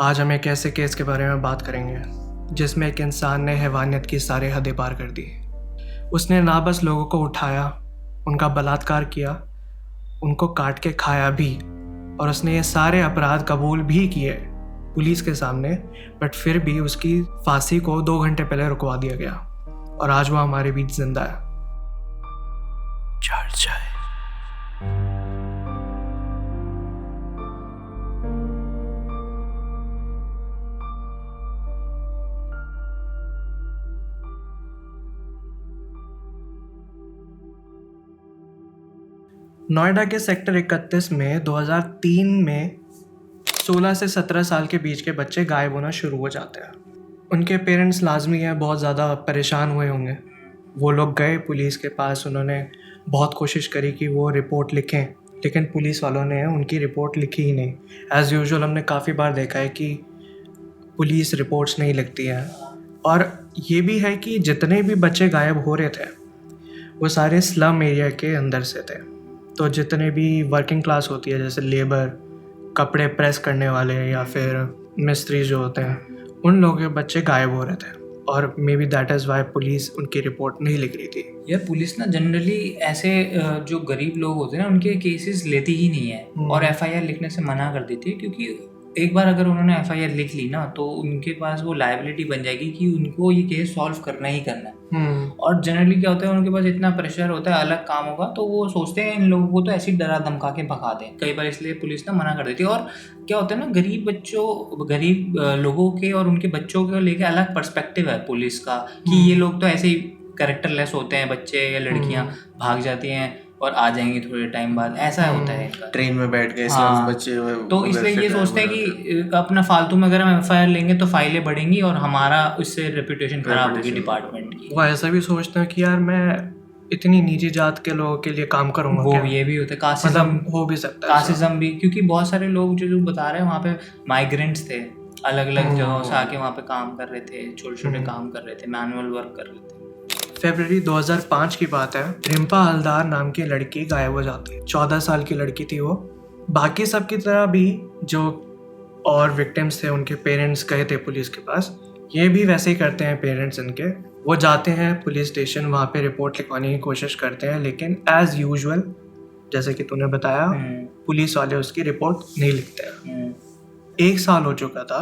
आज हम एक ऐसे केस के बारे में बात करेंगे जिसमें एक इंसान ने हैवानियत की सारे हदें पार कर दी। उसने ना बस लोगों को उठाया, उनका बलात्कार किया, उनको काट के खाया भी, और उसने ये सारे अपराध कबूल भी किए पुलिस के सामने। बट फिर भी उसकी फांसी को 2 घंटे पहले रुकवा दिया गया और आज वो हमारे बीच जिंदा है। चर्चा है। नोएडा के सेक्टर 31 में 2003 में 16 से 17 साल के बीच के बच्चे गायब होना शुरू हो जाते हैं। उनके पेरेंट्स लाजमी है बहुत ज़्यादा परेशान हुए होंगे। वो लोग गए पुलिस के पास, उन्होंने बहुत कोशिश करी कि वो रिपोर्ट लिखें, लेकिन पुलिस वालों ने उनकी रिपोर्ट लिखी ही नहीं। एज़ यूजुअल हमने काफ़ी बार देखा है कि पुलिस रिपोर्ट्स नहीं लिखती है। और ये भी है कि जितने भी बच्चे गायब हो रहे थे वो सारे स्लम एरिया के अंदर से थे। तो जितने भी वर्किंग क्लास होती है, जैसे लेबर, कपड़े प्रेस करने वाले या फिर मिस्त्री जो होते हैं, उन लोगों के बच्चे गायब हो रहे थे। और may be that is why police उनकी रिपोर्ट नहीं लिख रही थी। यार पुलिस ना जनरली ऐसे जो गरीब लोग होते हैं ना उनके केसेस लेती ही नहीं है और एफआईआर लिखने से मना कर देती है, क्योंकि एक बार अगर उन्होंने एफआईआर लिख ली ना तो उनके पास वो लायबिलिटी बन जाएगी कि उनको ये केस सॉल्व करना ही करना है। और जनरली क्या होता है, उनके पास इतना प्रेशर होता है अलग काम होगा, तो वो सोचते हैं इन लोगों को तो ऐसी डरा धमका के भगा दें। कई बार इसलिए पुलिस ना मना कर देती है। और क्या होता है ना, गरीब लोगों के और उनके बच्चों के लेके अलग पर्सपेक्टिव है पुलिस का कि ये लोग तो ऐसे ही कैरेक्टरलेस होते हैं, बच्चे या लड़कियां भाग जाती हैं और आ जाएंगी थोड़े टाइम बाद, ऐसा होता है इनका। ट्रेन में बैठ गए बच्चे तो इसलिए ये सोचते हैं कि अपना फालतू में अगर हम एफआईआर लेंगे तो फाइलें बढ़ेंगी और हमारा उससे रेपुटेशन खराब होगी डिपार्टमेंट की। वो ऐसा भी सोचते हैं कि यार मैं इतनी निजी जात के लोगों के लिए काम करूंगा। वो ये भी होता है, कास्टिज्म हो भी सकता है, कास्टिज्म भी, क्योंकि बहुत सारे लोग जो बता रहे हैं वहाँ पे माइग्रेंट्स थे, अलग अलग जगहों से आके वहाँ पे काम कर रहे थे, छोटे छोटे काम कर रहे थे, मैनुअल वर्क कर रहे थे। फरवरी 2005 की बात है। रिम्पा हलदार नाम की लड़की गायब हो जाती है। 14 साल की लड़की थी वो। बाकी सब की तरह भी जो और विक्टिम्स थे उनके पेरेंट्स गए थे पुलिस के पास। ये भी वैसे ही करते हैं पेरेंट्स इनके। वो जाते हैं पुलिस स्टेशन, वहाँ पे रिपोर्ट लिखवाने की कोशिश करते हैं, लेकिन एज यूजुअल जैसे कि तूने बताया पुलिस वाले उसकी रिपोर्ट नहीं लिखते हैं। 1 साल हो चुका था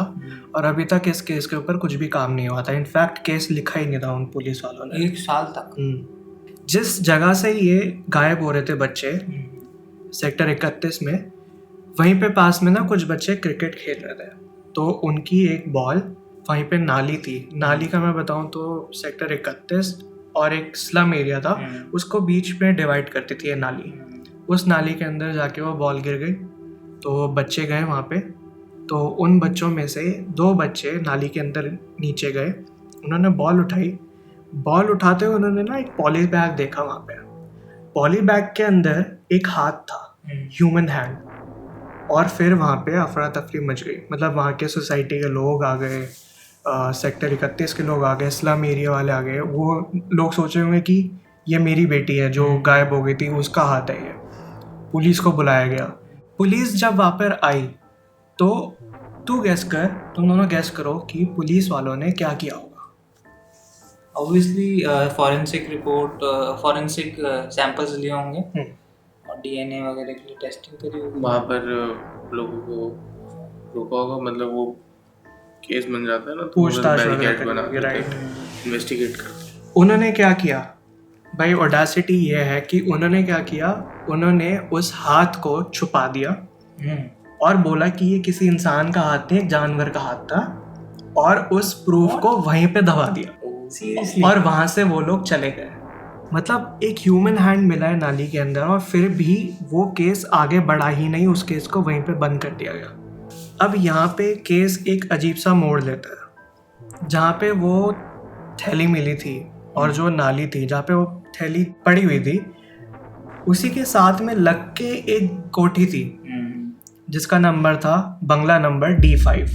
और अभी तक इस केस के ऊपर कुछ भी काम नहीं हुआ था। इनफैक्ट केस लिखा ही नहीं था उन पुलिस वालों ने 1 साल तक। जिस जगह से ये गायब हो रहे थे बच्चे, सेक्टर 31 में, वहीं पे पास में ना कुछ बच्चे क्रिकेट खेल रहे थे। तो उनकी एक बॉल वहीं पे नाली थी। नाली का मैं बताऊं तो सेक्टर 31 और एक स्लम एरिया था, उसको बीच में डिवाइड करती थी ये नाली। उस नाली के अंदर जाके वो बॉल गिर गई। तो बच्चे गए वहाँ पे। तो उन बच्चों में से 2 बच्चे नाली के अंदर नीचे गए, उन्होंने बॉल उठाई। बॉल उठाते हुए उन्होंने ना एक पॉली बैग देखा वहाँ पे। पॉली बैग के अंदर एक हाथ था, ह्यूमन हैंड। और फिर वहाँ पे अफरा तफरी मच गई। मतलब वहाँ के सोसाइटी के लोग आ गए, सेक्टर 31 के लोग आ गए, स्लम एरिया वाले आ गए। वो लोग सोचे होंगे कि ये मेरी बेटी है जो गायब हो गई थी, उसका हाथ है ये। पुलिस को बुलाया गया। पुलिस जब वहाँ पर आई तो तुम दोनों गैस करो कि पुलिस वालों ने क्या किया होगा। Obviously forensic report, forensic samples लिए होंगे और डीएनए वगैरह के लिए टेस्टिंग करी होगी। वहाँ पर लोगों को रोका होगा, मतलब वो केस बन जाता है ना, पूछताछ बना के राइट, इन्वेस्टिगेट करते। उन्होंने क्या किया भाई, ऑडेसिटी ये है कि उन्होंने क्या किया, उन्होंने उस हाथ को छुपा दिया और बोला कि ये किसी इंसान का हाथ नहीं, एक जानवर का हाथ था, और उस प्रूफ को वहीं पे दबा दिया। सीरियसली? और वहां से वो लोग चले गए। मतलब एक ह्यूमन हैंड मिला है नाली के अंदर और फिर भी वो केस आगे बढ़ा ही नहीं, उस केस को वहीं पे बंद कर दिया गया। अब यहाँ पे केस एक अजीब सा मोड़ लेता है। जहाँ पे वो थैली मिली थी और जो नाली थी जहाँ पे वो थैली पड़ी हुई थी, उसी के साथ में लग के एक कोठी थी जिसका नंबर था बंगला नंबर D5।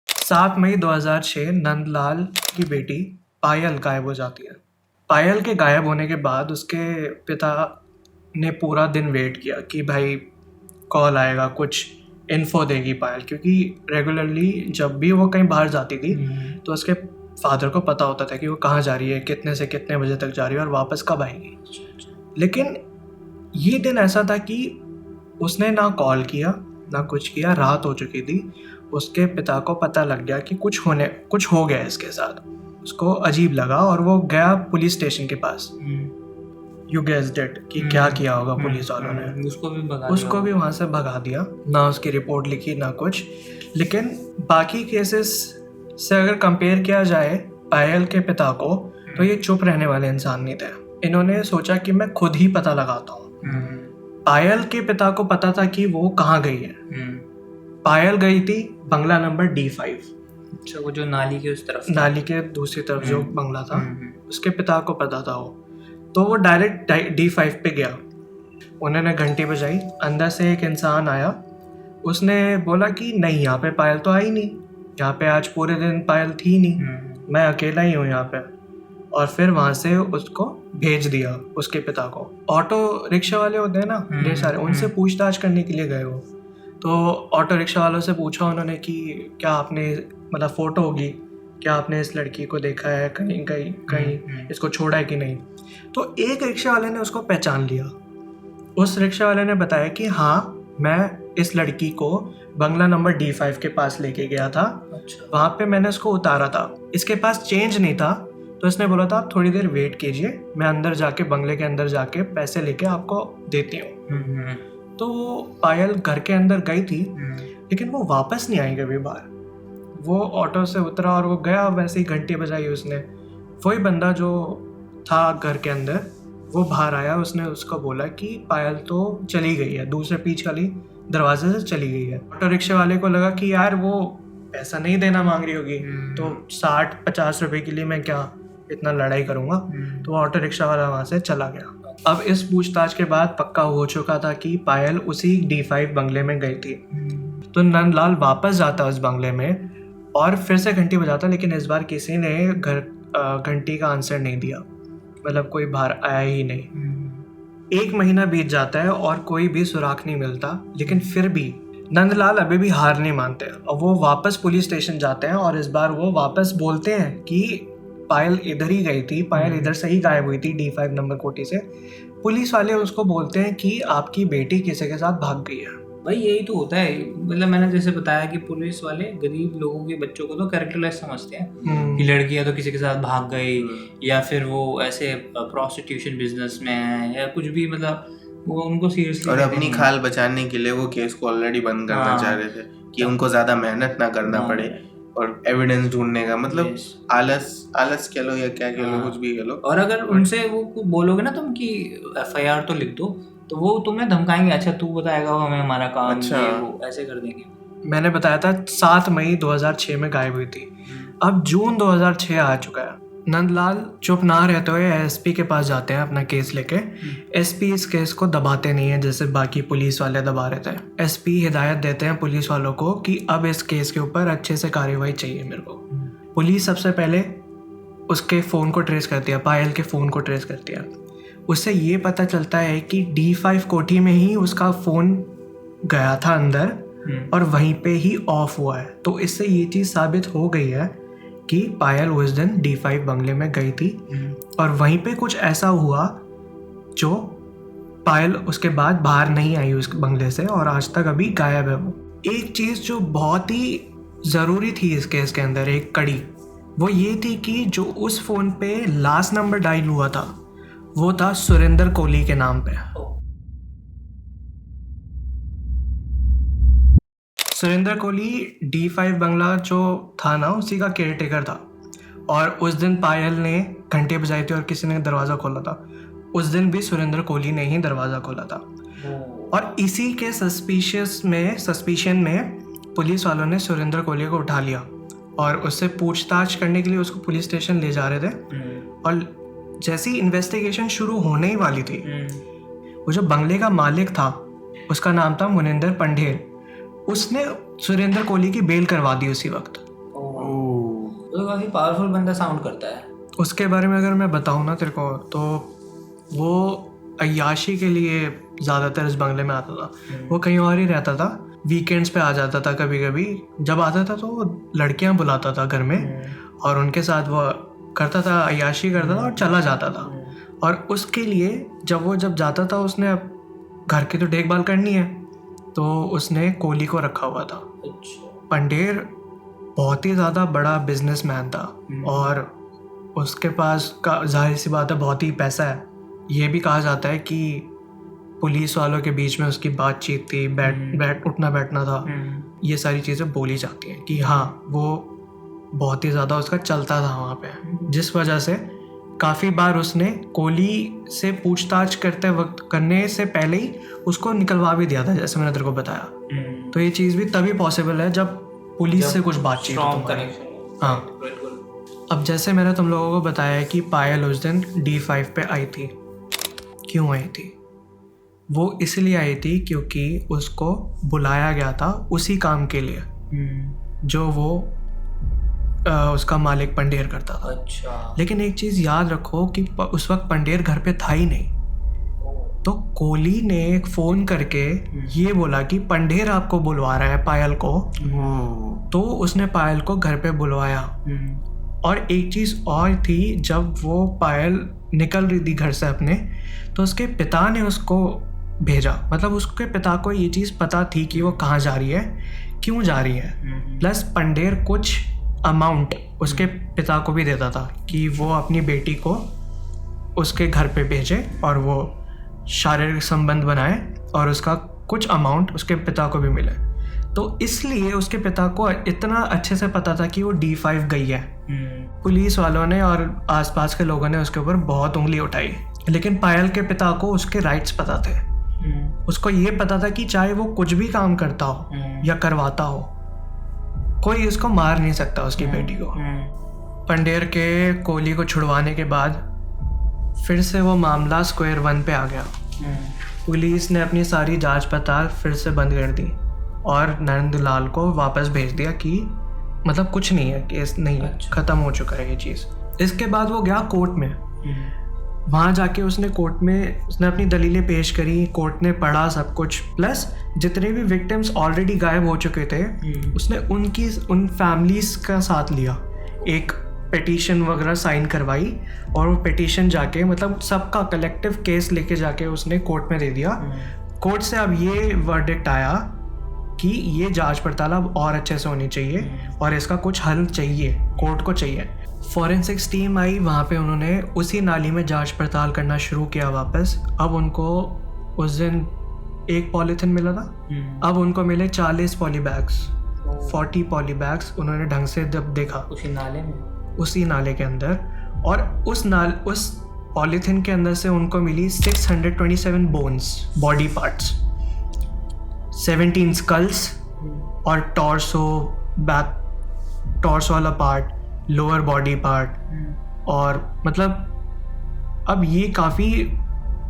सात मई 2006 नंदलाल की बेटी पायल गायब हो जाती है। पायल के गायब होने के बाद उसके पिता ने पूरा दिन वेट किया कि भाई कॉल आएगा, कुछ इन्फो देगी पायल, क्योंकि रेगुलरली जब भी वो कहीं बाहर जाती थी तो उसके फादर को पता होता था कि वो कहाँ जा रही है, कितने से कितने बजे तक जा रही है और वापस कब आएगी। लेकिन ये दिन ऐसा था कि उसने ना कॉल किया ना कुछ किया, रात हो चुकी थी। उसके पिता को पता लग गया कि कुछ हो गया इसके साथ। उसको अजीब लगा और वो गया पुलिस स्टेशन के पास। यू गेस्ड इट कि क्या किया होगा पुलिस वालों ने। उसको भी वहाँ से भगा दिया, ना उसकी रिपोर्ट लिखी ना कुछ। लेकिन बाकी केसेस से अगर कंपेयर किया जाए पायल के पिता को, तो ये चुप रहने वाले इंसान नहीं थे। इन्होंने सोचा कि मैं खुद ही पता लगाता हूँ। पायल के पिता को पता था कि वो कहाँ गई है। पायल गई थी बंगला नंबर D5। अच्छा, वो जो नाली के उस तरफ, नाली के दूसरी तरफ जो बंगला था, उसके पिता को पता था वो। तो वो डायरेक्ट D5 पे गया। उन्होंने घंटी बजाई, अंदर से एक इंसान आया। उसने बोला कि नहीं, यहाँ पे पायल तो आई नहीं, यहाँ पे आज पूरे दिन पायल थी नहीं, मैं अकेला ही हूँ यहाँ पे। और फिर वहाँ से उसको भेज दिया उसके पिता को। ऑटो रिक्शा वाले होते हैं ना ढेर सारे, उनसे पूछताछ करने के लिए गए वो। तो ऑटो रिक्शा वालों से पूछा उन्होंने कि क्या आपने, मतलब फ़ोटो होगी, क्या आपने इस लड़की को देखा है कहीं इसको छोड़ा है कि नहीं। तो एक रिक्शा वाले ने उसको पहचान लिया। उस रिक्शा वाले ने बताया कि हाँ, मैं इस लड़की को बंगला नंबर D5 के पास लेके गया था। अच्छा। वहाँ पे मैंने उसको उतारा था। इसके पास चेंज नहीं था, तो इसने बोला था आप थोड़ी देर वेट कीजिए, मैं अंदर जाके बंगले के अंदर जाके पैसे लेके आपको देती हूँ। तो पायल घर के अंदर गई थी, लेकिन वो वापस नहीं आई कभी बाहर। वो ऑटो से उतरा और वो गया, वैसे ही घंटी बजाई उसने। वही बंदा जो था घर के अंदर, वो बाहर आया। उसने उसको बोला कि पायल तो चली गई है, दूसरे पीछे वाली दरवाजे से चली गई है। ऑटो रिक्शे वाले को लगा कि यार वो पैसा नहीं देना मांग रही होगी, तो 60-50 रुपए के लिए मैं क्या इतना लड़ाई करूंगा। तो ऑटो रिक्शा वाला वहाँ से चला गया। अब इस पूछताछ के बाद पक्का हो चुका था कि पायल उसी D5 बंगले में गई थी। तो नंदलाल वापस जाता उस बंगले में और फिर से घंटी बजाता, लेकिन इस बार किसी ने घंटी का आंसर नहीं दिया, मतलब कोई बाहर आया ही नहीं। 1 महीना बीत जाता है और कोई भी सुराग नहीं मिलता, लेकिन फिर भी नंदलाल अभी भी हार नहीं मानते और वो वापस पुलिस स्टेशन जाते हैं। और इस बार वो वापस बोलते हैं कि पायल इधर ही गई थी, पायल इधर से ही गायब हुई थी D5 नंबर कोठी से। पुलिस वाले उसको बोलते हैं कि आपकी बेटी किसी के साथ भाग गई है। भाई यही तो होता है, मतलब मैंने जैसे बताया कि पुलिस वाले गरीब लोगों के बच्चों को तो कैरेक्टरलेस समझते हैं कि लड़कियां तो किसी के साथ भाग गई, या फिर वो ऐसे प्रोस्टिट्यूशन बिजनेस में है या कुछ भी, मतलब वो उनको सीरियसली। और अपनी खाल बचाने के लिए वो केस को ऑलरेडी बंद करना चाह रहे थे कि उनको ज्यादा मेहनत ना करना पड़े और एविडेंस ढूंढने का, मतलब आलस कह लो या क्या कह लो, कुछ भी कह लो। और अगर उनसे वो बोलोगे ना तुम कि FIR तो लिख दो, तो वो तुम्हें धमकाएंगे, अच्छा तू बताएगा वो हमें हमारा काम, अच्छा, ये वो ऐसे कर देंगे। मैंने बताया था 7 मई 2006 में गायब हुई थी। अब जून 2006 आ चुका है। नंदलाल चुप ना रहते हुए SP के पास जाते हैं अपना केस लेके। SP इस केस को दबाते नहीं है जैसे बाकी पुलिस वाले दबा रहे थे। SP हिदायत देते हैं पुलिस वालों को कि अब इस केस के ऊपर अच्छे से कार्रवाई चाहिए मेरे को। पुलिस सबसे पहले उसके फ़ोन को ट्रेस करती है, पायल के फ़ोन को ट्रेस करती है। उससे ये पता चलता है कि D5 कोठी में ही उसका फ़ोन गया था अंदर और वहीं पे ही ऑफ हुआ है। तो इससे ये चीज़ साबित हो गई है कि पायल उस दिन D5 बंगले में गई थी और वहीं पे कुछ ऐसा हुआ जो पायल उसके बाद बाहर नहीं आई उस बंगले से और आज तक अभी गायब है वो। एक चीज़ जो बहुत ही ज़रूरी थी इस केस के अंदर, एक कड़ी, वो ये थी कि जो उस फ़ोन पे लास्ट नंबर डायल हुआ था वो था सुरेंद्र कोहली के नाम पे। सुरेंद्र कोहली D5 बंगला जो था ना उसी का केयरटेकर था और उस दिन पायल ने घंटे बजाई थी और किसी ने दरवाज़ा खोला था। उस दिन भी सुरेंद्र कोहली ने ही दरवाज़ा खोला था और इसी के सस्पिशन में पुलिस वालों ने सुरेंद्र कोहली को उठा लिया और उससे पूछताछ करने के लिए उसको पुलिस स्टेशन ले जा रहे थे। और जैसी इन्वेस्टिगेशन शुरू होने ही वाली थी, वो जो बंगले का मालिक था उसका नाम था मुनिंदर पंढेर, उसने सुरेंद्र कोहली की बेल करवा दी उसी वक्त। तो काफी पावरफुल बंदा साउंड करता है। उसके बारे में अगर मैं बताऊँ ना तेरे को, तो वो अय्याशी के लिए ज़्यादातर इस बंगले में आता था। वो कहीं और ही रहता था, वीकेंड्स पे आ जाता था कभी कभी। जब आता था तो वो लड़कियां बुलाता था घर में और उनके साथ वो करता था, अय्याशी करता था और चला जाता था। और उसके लिए जब जाता था, उसने अब घर की तो देखभाल करनी है, तो उसने कोहली को रखा हुआ था। पंडेर बहुत ही ज़्यादा बड़ा बिजनेसमैन था और उसके पास का जाहिर सी बात है बहुत ही पैसा है। ये भी कहा जाता है कि पुलिस वालों के बीच में उसकी बातचीत थी, उठना बैठना था, ये सारी चीज़ें बोली जाती हैं कि हाँ वो बहुत ही ज़्यादा उसका चलता था वहाँ पे, जिस वजह से काफ़ी बार उसने कोहली से पूछताछ करने से पहले ही उसको निकलवा भी दिया था, जैसे मैंने तेरे को बताया। तो ये चीज़ भी तभी पॉसिबल है जब पुलिस से कुछ बातचीत हो तुम्हारी। हाँ, अब जैसे मैंने तुम लोगों को बताया कि पायल उस दिन D5 पे आई थी। क्यों आई थी? वो इसलिए आई थी क्योंकि उसको बुलाया गया था उसी काम के लिए जो वो उसका मालिक पंडेर करता था। अच्छा। लेकिन एक चीज़ याद रखो कि उस वक्त पंडेर घर पे था ही नहीं। तो कोहली ने फ़ोन करके ये बोला कि पंडेर आपको बुलवा रहा है पायल को। तो उसने पायल को घर पे बुलवाया। और एक चीज़ और थी, जब वो पायल निकल रही थी घर से अपने, तो उसके पिता ने उसको भेजा। मतलब उसके पिता को ये चीज़ पता थी कि वो कहाँ जा रही है, क्यों जा रही है। प्लस पंडेर कुछ अमाउंट उसके पिता को भी देता था कि वो अपनी बेटी को उसके घर पे भेजे और वो शारीरिक संबंध बनाए और उसका कुछ अमाउंट उसके पिता को भी मिले। तो इसलिए उसके पिता को इतना अच्छे से पता था कि वो D5 गई है। पुलिस वालों ने और आसपास के लोगों ने उसके ऊपर बहुत उंगली उठाई, लेकिन पायल के पिता को उसके राइट्स पता थे। उसको ये पता था कि चाहे वो कुछ भी काम करता हो या करवाता हो, कोई उसको मार नहीं सकता उसकी बेटी को। पंडेर के कोहली को छुड़वाने के बाद फिर से वो मामला स्क्वायर वन पे आ गया। पुलिस ने अपनी सारी जांच पड़ताल फिर से बंद कर दी और नंदलाल को वापस भेज दिया कि मतलब कुछ नहीं है, केस नहीं है, ख़त्म हो चुका है ये चीज़। इसके बाद वो गया कोर्ट में। वहाँ जाके उसने कोर्ट में उसने अपनी दलीलें पेश करी, कोर्ट ने पढ़ा सब कुछ। प्लस जितने भी विक्टिम्स ऑलरेडी गायब हो चुके थे, उसने उन फैमिलीज का साथ लिया, एक पिटीशन वगैरह साइन करवाई और वो पिटीशन जाके मतलब सबका कलेक्टिव केस लेके जाके उसने कोर्ट में दे दिया। कोर्ट से अब ये वर्डिक्ट आया कि ये जांच पड़ताल अब और अच्छे से होनी चाहिए और इसका कुछ हल चाहिए, कोर्ट को चाहिए। फॉरेंसिक्स टीम आई, वहाँ पे उन्होंने उसी नाली में जांच पड़ताल करना शुरू किया वापस। अब उनको उस दिन एक पॉलीथिन मिला था, अब उनको मिले 40 पॉली बैग्स, 40 पॉली बैग्स। उन्होंने ढंग से जब देखा उसी नाले के अंदर, और उस पॉलीथिन के अंदर से उनको मिली 627 बोन्स, बॉडी पार्ट्स, 17 स्कल्स और टॉर्सो वाला पार्ट, लोअर बॉडी पार्ट। और मतलब अब ये काफ़ी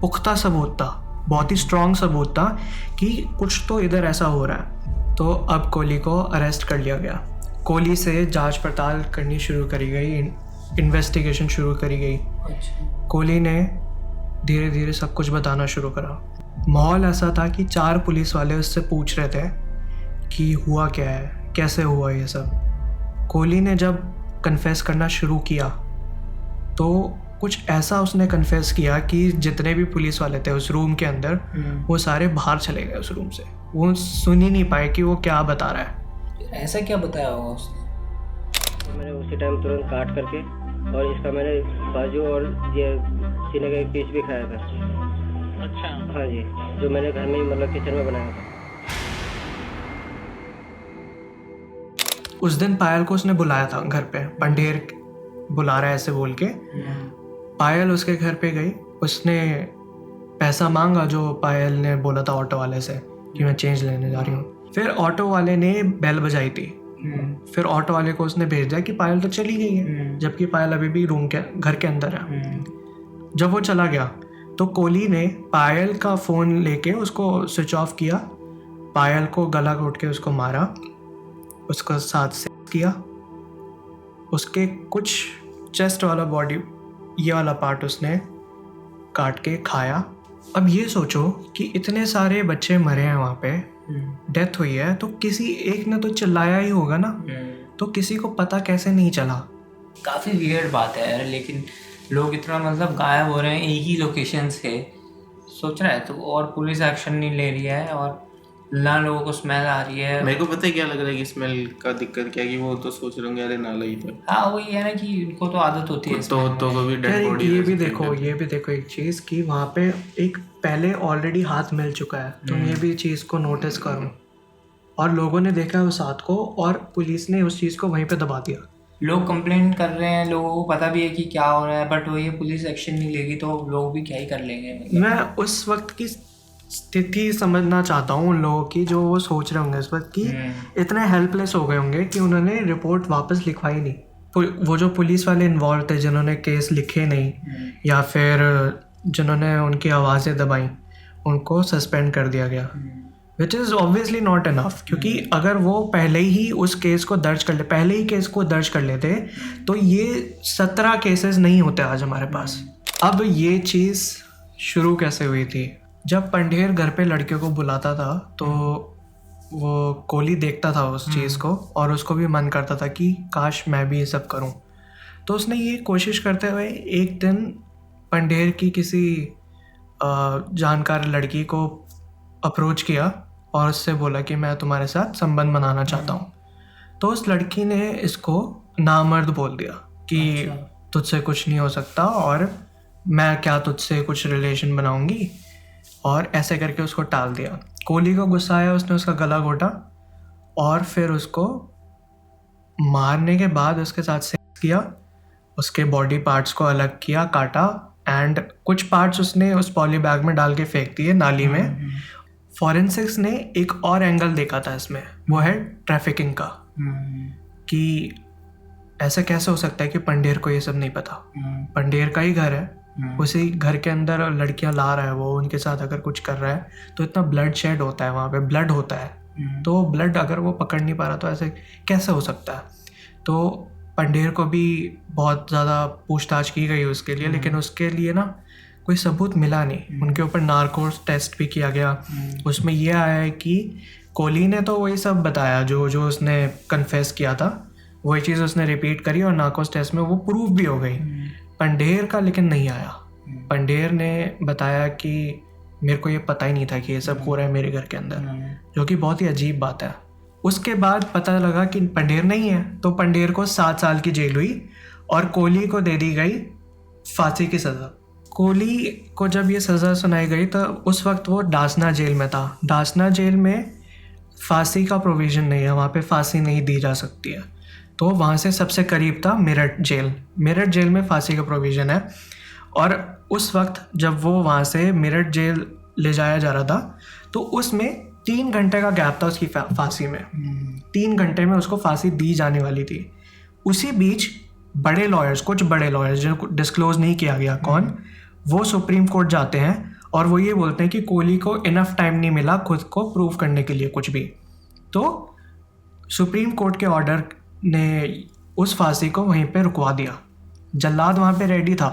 पुख्ता सबूत था, बहुत ही स्ट्रॉन्ग सबूत था कि कुछ तो इधर ऐसा हो रहा है। तो अब कोहली को अरेस्ट कर लिया गया। कोहली से जांच पड़ताल करनी शुरू करी गई, इन्वेस्टिगेशन शुरू करी गई। कोहली ने धीरे धीरे सब कुछ बताना शुरू करा। माहौल ऐसा था कि 4 पुलिस वाले उससे पूछ रहे थे कि हुआ क्या है, कैसे हुआ ये सब। कोहली ने जब कन्फेस करना शुरू किया तो कुछ ऐसा उसने कन्फेस किया कि जितने भी पुलिस वाले थे उस रूम के अंदर, वो सारे बाहर चले गए उस रूम से। वो सुन ही नहीं पाए कि वो क्या बता रहा है। ऐसा क्या बताया होगा उसने? मैंने उसी टाइम तुरंत काट करके और इसका मैंने बाजू और ये सीने का एक पीस भी खाया था। अच्छा। हाँ जी, जो मैंने घर में ही मतलब किचन में बनाया था। उस दिन पायल को उसने बुलाया था घर पे, पंडेर बुला रहा है ऐसे बोल के। पायल उसके घर पे गई, उसने पैसा मांगा जो पायल ने बोला था ऑटो वाले से कि मैं चेंज लेने जा रही हूँ। फिर ऑटो वाले ने बेल बजाई थी, फिर ऑटो वाले को उसने भेज दिया कि पायल तो चली गई है, जबकि पायल अभी भी घर के अंदर है। जब वो चला गया तो कोहली ने पायल का फ़ोन लेके उसको स्विच ऑफ किया, पायल को गला घोट के उसको मारा, उसको साथ से किया, उसके कुछ चेस्ट वाला बॉडी ये वाला पार्ट उसने काट के खाया अब ये सोचो कि इतने सारे बच्चे मरे हैं वहाँ पे, डेथ हुई है, तो किसी एक ने तो चिल्लाया ही होगा ना, तो किसी को पता कैसे नहीं चला? काफ़ी वियर्ड बात है यार, लेकिन लोग इतना मतलब गायब हो रहे हैं एक ही लोकेशन से, सोच रहा है तो, और पुलिस एक्शन नहीं ले रही है, और ना लोगों को स्मेल आ रही है। मेरे को पता है क्या लग रहा है कि स्मेल का दिक्कत क्या है, कि वो तो सोच रहे होंगे अरे नाला ही था। हाँ वही है ना कि उनको तो आदत होती है तो को भी डेड यार बॉडी। ये भी देखो एक चीज़ कि वहाँ पे एक पहले ऑलरेडी हाथ मिल चुका है, तुम ये भी चीज़ को नोटिस करो, और लोगों ने देखा उस हाथ को और पुलिस ने उस चीज़ को वहीं पे दबा दिया। लोग कंप्लेंट कर रहे हैं, लोगों को पता भी है कि क्या हो रहा है, बट वो ये पुलिस एक्शन नहीं लेगी तो लोग भी क्या ही कर लेंगे। मैं उस वक्त की स्थिति समझना चाहता हूँ उन लोगों की, जो वो सोच रहे होंगे इस वक्त कि इतने हेल्पलेस हो गए होंगे कि उन्होंने रिपोर्ट वापस लिखवाई नहीं। वो जो पुलिस वाले इन्वॉल्व थे जिन्होंने केस लिखे नहीं, या फिर जिन्होंने उनकी आवाज़ें दबाई, उनको सस्पेंड कर दिया गया, which is obviously not enough. क्योंकि अगर वो पहले ही उस केस को दर्ज कर ले, पहले ही केस को दर्ज कर लेते, तो ये 17 केसेस नहीं होते आज हमारे पास। अब ये चीज़ शुरू कैसे हुई थी? जब पंढेर घर पे लड़कियों को बुलाता था तो वो कोहली देखता था उस चीज़ को, और उसको भी मन करता था कि काश मैं भी ये सब करूं। तो उसने ये कोशिश करते हुए एक दिन पंढेर की किसी जानकार लड़की को अप्रोच किया और उससे बोला कि मैं तुम्हारे साथ संबंध बनाना चाहता हूँ। तो उस लड़की ने इसको नामर्द बोल दिया कि तुझसे कुछ नहीं हो सकता, और मैं क्या तुझसे कुछ रिलेशन बनाऊंगी, और ऐसे करके उसको टाल दिया। कोहली को गुस्सा आया, उसने उसका गला घोटा और फिर उसको मारने के बाद उसके साथ सेक्स किया, उसके बॉडी पार्ट्स को अलग किया, काटा, एंड कुछ पार्ट्स उसने उस पॉली बैग में डाल के फेंक दिए नाली में। फॉरेंसिक्स ने एक और एंगल देखा था इसमें, वो है ट्रैफिकिंग का, कि ऐसा कैसे हो सकता है कि पंढेर को ये सब नहीं पता। पंढेर का ही घर है, उसी घर के अंदर लड़कियां ला रहा है वो, उनके साथ अगर कुछ कर रहा है तो इतना ब्लड शेड होता है, वहाँ पे ब्लड होता है, तो ब्लड अगर वो पकड़ नहीं पा रहा तो ऐसे कैसे हो सकता है। तो पंढेर को भी बहुत ज़्यादा पूछताछ की गई उसके लिए, लेकिन उसके लिए ना कोई सबूत मिला नहीं। उनके ऊपर नार्कोस टेस्ट भी किया गया, उसमें यह आया है कि कोहली ने तो वही सब बताया जो जो उसने कन्फेस किया था, वही चीज़ उसने रिपीट करी और नार्कोस टेस्ट में वो प्रूव भी हो गई। पंढेर का लेकिन नहीं आया। पंढेर ने बताया कि मेरे को ये पता ही नहीं था कि ये सब हो रहा है मेरे घर के अंदर, जो कि बहुत ही अजीब बात है। उसके बाद पता लगा कि पंढेर नहीं है, तो पंढेर को 7 साल की जेल हुई और कोहली को दे दी गई फांसी की सज़ा। कोहली को जब ये सज़ा सुनाई गई तो उस वक्त वो डासना जेल में था। डासना जेल में फांसी का प्रोविज़न नहीं है, वहाँ पे फांसी नहीं दी जा सकती है, तो वहाँ से सबसे करीब था मेरठ जेल। मेरठ जेल में फांसी का प्रोविज़न है, और उस वक्त जब वो वहाँ से मेरठ जेल ले जाया जा रहा था तो उसमें 3 घंटे का गैप था उसकी फांसी में। 3 घंटे में उसको फांसी दी जाने वाली थी। उसी बीच बड़े लॉयर्स, कुछ बड़े लॉयर्स जिनको डिस्क्लोज नहीं किया गया कौन, वो सुप्रीम कोर्ट जाते हैं और वो ये बोलते हैं कि कोहली को इनफ टाइम नहीं मिला खुद को प्रूव करने के लिए कुछ भी। तो सुप्रीम कोर्ट के ऑर्डर ने उस फांसी को वहीं पे रुकवा दिया। जल्लाद वहाँ पे रेडी था,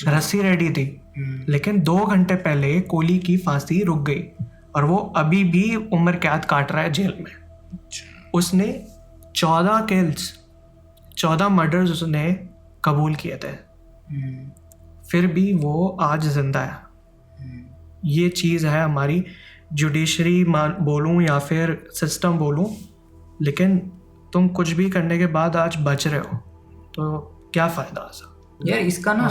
रस्सी रेडी थी, लेकिन 2 घंटे पहले कोहली की फांसी रुक गई और वो अभी भी उम्र कैद काट रहा है जेल में। उसने 14 किल्स, 14 मर्डर्स उसने कबूल किए थे, फिर भी वो आज जिंदा है। ये चीज़ है हमारी जुडिशरी बोलूँ या फिर सिस्टम बोलूँ, लेकिन तुम कुछ भी करने के बाद आज बच रहे हो तो क्या फ़ायदा ऐसा। यार इसका ना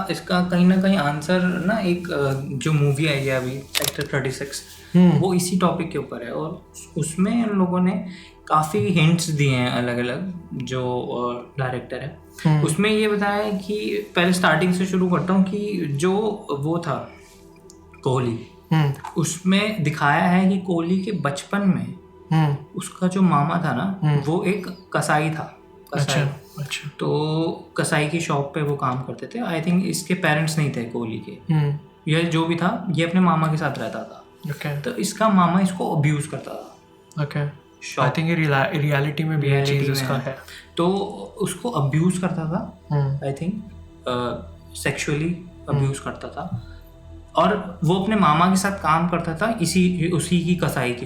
इसका कहीं ना कहीं आंसर ना एक जो मूवी आई है अभी सेक्टर 36, वो इसी टॉपिक के ऊपर है, और उसमें उन लोगों ने काफ़ी हिंट्स दिए हैं अलग अलग, जो डायरेक्टर है उसमें ये बताया है कि पहले स्टार्टिंग से शुरू करता हूँ कि जो वो था कोहली, उसमें दिखाया है कि कोहली के बचपन में उसका जो मामा था ना वो एक कसाई था। कसाई। अच्छा। तो कसाई की शॉप पे वो काम करते थे। आई थिंक इसके पेरेंट्स नहीं थे कोहली के, ये जो भी था ये अपने मामा के साथ रहता था। तो इसका मामा इसको अब्यूज करता था। आई थिंक रियलिटी में भी ये चीज़ उसका है। तो उसको अब्यूज करता था, आई थिंक सेक्सुअली अब्यूज करता था, और वो अपने मामा के साथ काम करता था उसी की कसाई की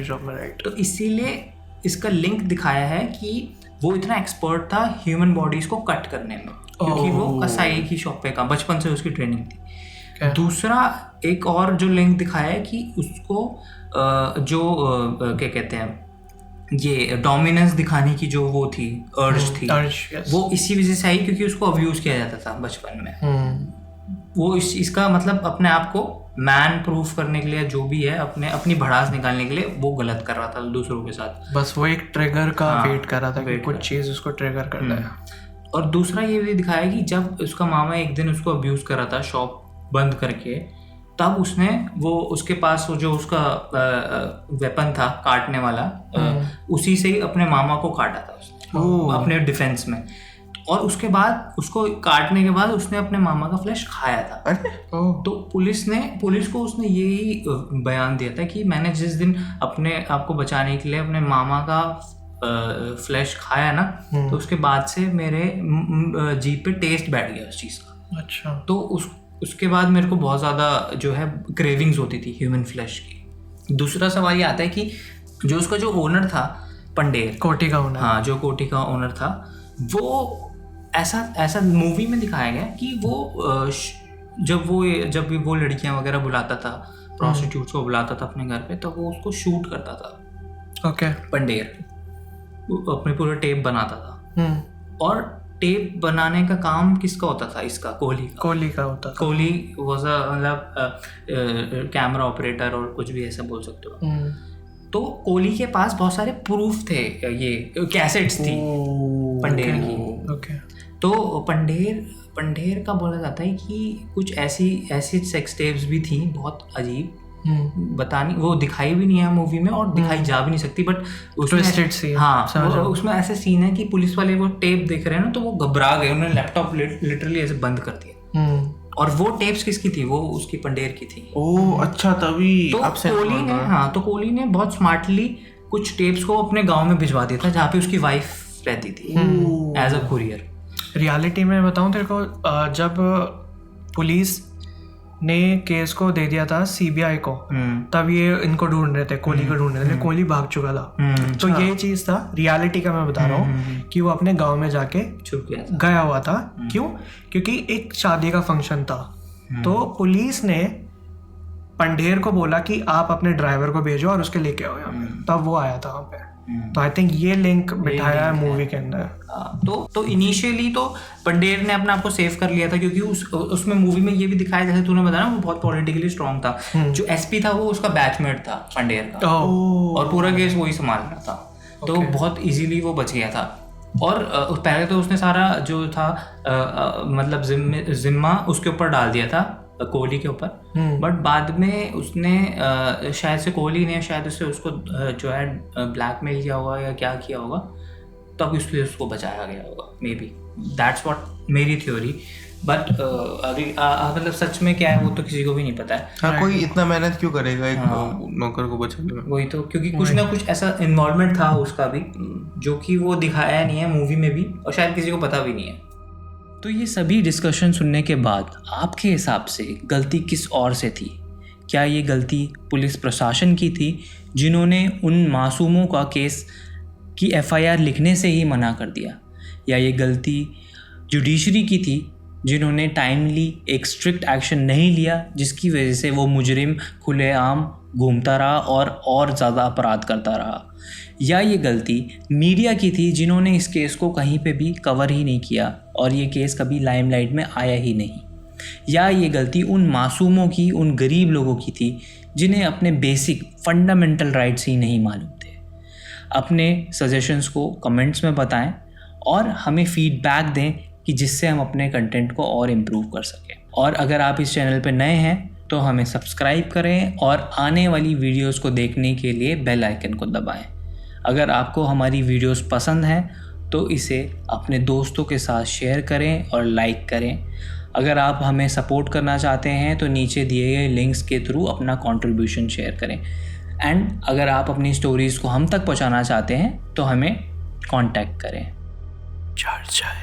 शॉप में, राइट। तो इसीलिए इसका लिंक दिखाया है कि वो इतना एक्सपर्ट था ह्यूमन बॉडीज को कट करने में, क्योंकि वो कसाई की शॉप पे काम, बचपन से उसकी ट्रेनिंग थी। दूसरा एक और जो लिंक दिखाया है कि उसको जो क्या कहते हैं, ये डोमिनेंस दिखाने की जो वो थी अर्ज थी, वो इसी वजह से आई क्योंकि उसको अब्यूज किया जाता था बचपन में। वो इसका मतलब अपने आप को मैन प्रूफ करने के लिए जो भी है, अपनी भड़ास निकालने के लिए वो गलत कर रहा था दूसरों के साथ। बस वो एक ट्रिगर का वेट कर रहा था कि कुछ चीज़ उसको ट्रिगर कर दे। और दूसरा ये भी दिखाया कि जब उसका मामा एक दिन उसको अब्यूज कर रहा था शॉप बंद करके, तब उसने उसके पास वो जो उसका वेपन था काटने वाला, उसी से ही अपने मामा को काटा था उसने अपने डिफेंस में। और उसके बाद उसको काटने के बाद उसने अपने मामा का फ्लैश खाया था। तो पुलिस को उसने यही बयान दिया था कि मैंने जिस दिन अपने आप को बचाने के लिए अपने मामा का फ्लैश खाया ना, तो उसके बाद से मेरे जीभ पे टेस्ट बैठ गया उस चीज़ का। अच्छा। तो उसके बाद मेरे को बहुत ज़्यादा जो है क्रेविंग्स होती थी ह्यूमन फ्लैश की। दूसरा सवाल ये आता है कि जो उसका जो ओनर था पंडेर, कोठी का ओनर, हाँ, जो कोठी का ओनर था, वो ऐसा मूवी में दिखाया गया कि वो जब वो लड़कियां वगैरह बुलाता था, प्रोस्टिट्यूट्स को बुलाता था अपने घर पे, तो वो उसको शूट करता था। ओके। पंडेर अपने पूरे टेप बनाता था। और टेप बनाने का काम किसका होता था? इसका कोहली का होता था। कोहली वाज मतलब कैमरा ऑपरेटर और कुछ भी ऐसा बोल सकते हो। तो कोहली के पास बहुत सारे प्रूफ थे, ये कैसेट्स थी पंडेर की। ओके। तो पंडेर का बोला जाता है कि कुछ ऐसी सेक्स टेप्स भी थी बहुत अजीब, बतानी वो दिखाई भी नहीं है मूवी में और दिखाई जा भी नहीं सकती, बट उसमें ऐसे सीन है कि पुलिस वाले वो टेप देख रहे हैं ना, तो वो घबरा गए, उन्होंने लैपटॉप लिटरली ऐसे बंद कर दिया। और वो टेप्स किसकी थी? वो उसकी पंडेर की थी। ओह अच्छा, तभी तो कोहली ने बहुत स्मार्टली कुछ टेप्स को अपने गांव में भिजवा दिया था जहाँ पे उसकी वाइफ रहती थी एज अ कुरियर। रियलिटी में बताऊं तेरे को, जब पुलिस ने केस को दे दिया था सीबीआई को, तब ये इनको ढूंढ रहे थे, कोहली को ढूंढ रहे थे। कोहली भाग चुका था। तो ये चीज था रियलिटी का, मैं बता रहा हूँ कि वो अपने गांव में जाके छुप गया हुआ था। क्यों? क्योंकि एक शादी का फंक्शन था। तो पुलिस ने पंडेर को बोला कि आप अपने ड्राइवर को भेजो और उसके लेके आओ यहाँ पे, तब वो आया था वहाँ पे। तो आई थिंक ये लिंक बिठाया है मूवी के अंदर। तो इनिशियली तो पंडेर ने अपने आप को सेव कर लिया था, क्योंकि उसमें मूवी में ये भी दिखाया, जैसे तूने बताया, वो बहुत पॉलिटिकली स्ट्रांग था। जो एसपी था वो उसका बैचमेट था पंडेर का, और पूरा केस वही संभाल रहा था। तो बहुत इजीली वो बच गया था। और पहले तो उसने सारा जो था मतलब जिम्मा उसके ऊपर डाल दिया था, कोहली के ऊपर। बट बाद में उसने शायद से कोहली ने शायद उसको जो है ब्लैकमेल किया होगा या क्या किया होगा, तब इसलिए उसको बचाया गया होगा, मे बी। दैट्स व्हाट मेरी थ्योरी। बट मतलब सच में क्या है वो तो किसी को भी नहीं पता है। हाँ, कोई इतना मेहनत क्यों करेगा एक नौकर को बचाने में? वही तो, क्योंकि कुछ ना कुछ ऐसा इन्वॉल्वमेंट था उसका भी, जो कि वो दिखाया नहीं है मूवी में भी, और शायद किसी को पता भी नहीं है। तो ये सभी डिस्कशन सुनने के बाद आपके हिसाब से गलती किस और से थी? क्या ये गलती पुलिस प्रशासन की थी, जिन्होंने उन मासूमों का केस की एफआईआर लिखने से ही मना कर दिया, या ये गलती जुडिशरी की थी, जिन्होंने टाइमली एक स्ट्रिक्ट एक्शन नहीं लिया, जिसकी वजह से वो मुजरिम खुलेआम घूमता रहा और ज़्यादा अपराध करता रहा, या ये गलती मीडिया की थी, जिन्होंने इस केस को कहीं पे भी कवर ही नहीं किया और ये केस कभी लाइमलाइट में आया ही नहीं, या ये गलती उन मासूमों की, उन गरीब लोगों की थी जिन्हें अपने बेसिक फंडामेंटल राइट्स ही नहीं मालूम थे। अपने सजेशंस को कमेंट्स में बताएं और हमें फीडबैक दें कि जिससे हम अपने कंटेंट को और इम्प्रूव कर सकें। और अगर आप इस चैनल पर नए हैं तो हमें सब्सक्राइब करें और आने वाली वीडियोस को देखने के लिए बेल आइकन को दबाएं। अगर आपको हमारी वीडियोस पसंद हैं तो इसे अपने दोस्तों के साथ शेयर करें और लाइक करें। अगर आप हमें सपोर्ट करना चाहते हैं तो नीचे दिए गए लिंक्स के थ्रू अपना कंट्रीब्यूशन शेयर करें। एंड अगर आप अपनी स्टोरीज़ को हम तक पहुंचाना चाहते हैं तो हमें कांटेक्ट करें। चर्चा।